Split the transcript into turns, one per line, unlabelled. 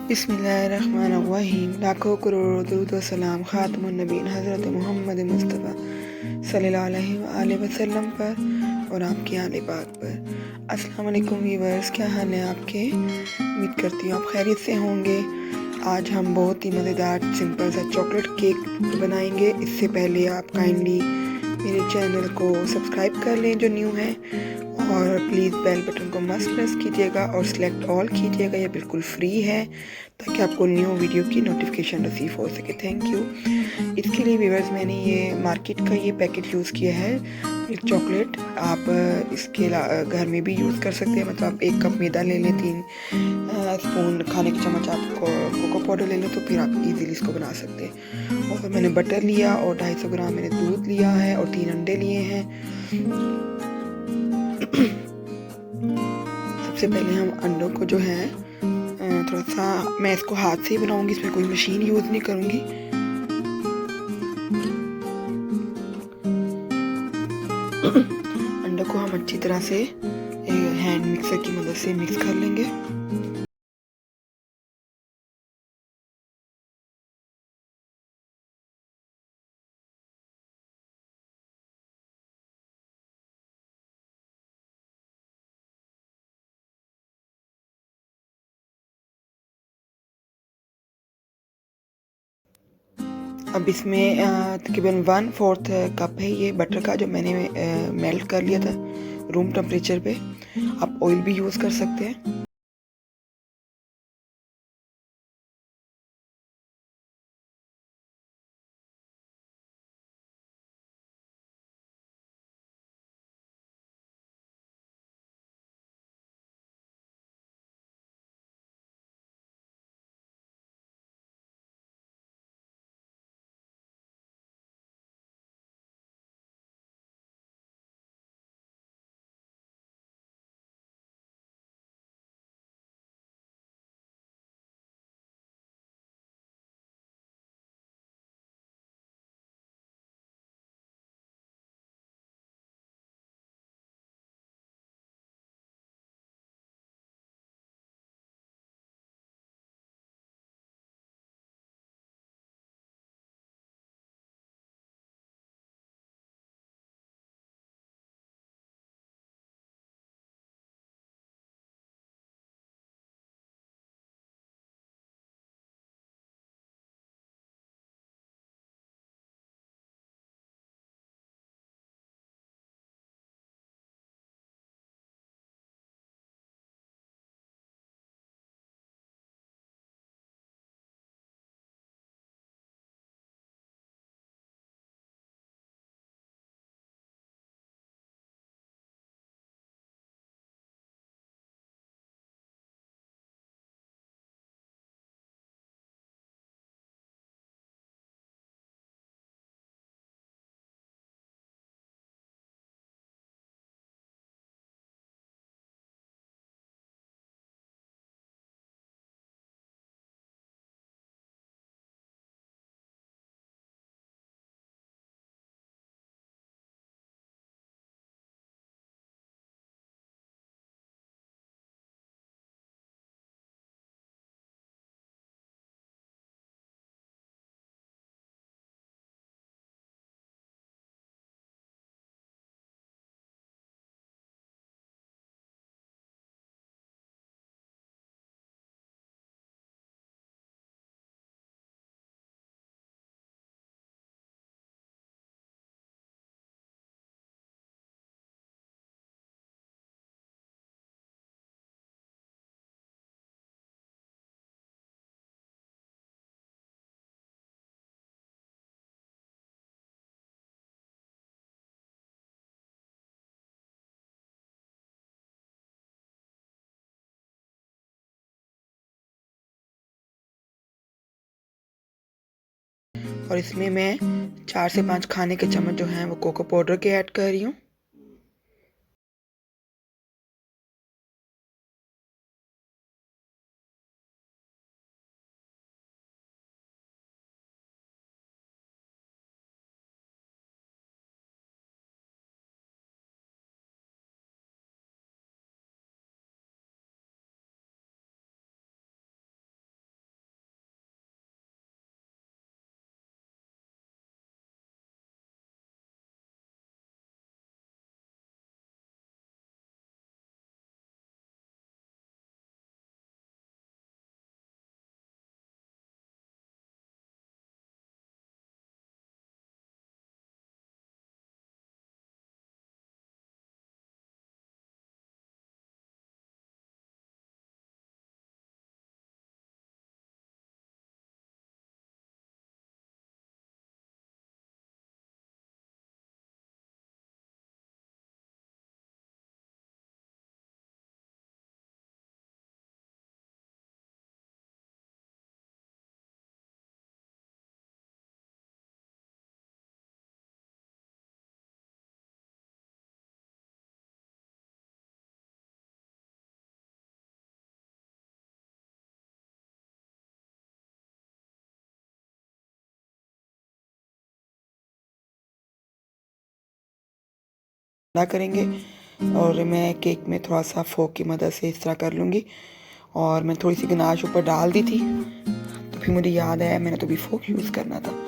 बिस्मिल्लाहिर्रहमानिर्रहीम। लाखों करोड़ों दरूद व सलाम ख़ातमुन नबीन हज़रत मोहम्मद मुस्तफ़ा सल्लल्लाहु अलैहि वसल्लम पर और आपके आले पाक पर। अस्सलाम वालेकुम व्यूअर्स, क्या हाल है आपके? उम्मीद करती हूँ आप खैरियत से होंगे। आज हम बहुत ही मज़ेदार सिंपल सा चॉकलेट केक बनाएंगे। इससे पहले आप काइंडली मेरे चैनल को सब्सक्राइब कर लें जो न्यू है, और प्लीज़ बेल बटन को मस्ट प्रेस कीजिएगा और सिलेक्ट ऑल कीजिएगा। ये बिल्कुल फ्री है ताकि आपको न्यू वीडियो की नोटिफिकेशन रिसीव हो सके। Thank you. इसके लिए व्यूअर्स मैंने ये मार्केट का ये पैकेट यूज़ किया है मिल्क चॉकलेट। आप इसके घर में भी यूज़ कर सकते हैं। मतलब आप 1 कप मैदा ले लें, 3 स्पून खाने के चम्मच आप कोको पाउडर ले लें, तो फिर आप इजीली इसको बना सकते हैं। और मैंने बटर लिया और 250 ग्राम मैंने दूध लिया है और 3 अंडे लिए हैं। सबसे पहले हम अंडों को जो है थोड़ा सा, मैं इसको हाथ से ही बनाऊंगी, इसमें कोई मशीन यूज़ नहीं करूंगी। अंडों को हम अच्छी तरह से हैंड मिक्सर की मदद से मिक्स कर लेंगे। अब इसमें तकरीबन 1/4 कप है ये बटर का, जो मैंने मेल्ट कर लिया था रूम टेम्परेचर पे। आप ऑयल भी यूज़ कर सकते हैं। और इसमें मैं 4 से 5 खाने के चम्मच जो हैं वो कोको पाउडर के ऐड कर रही हूँ। करेंगे और मैं केक में थोड़ा सा फोक की मदद से इस तरह कर लूँगी। और मैं थोड़ी सी गनाश ऊपर डाल दी थी, तो फिर मुझे याद आया मैंने तो भी फोक यूज़ करना था।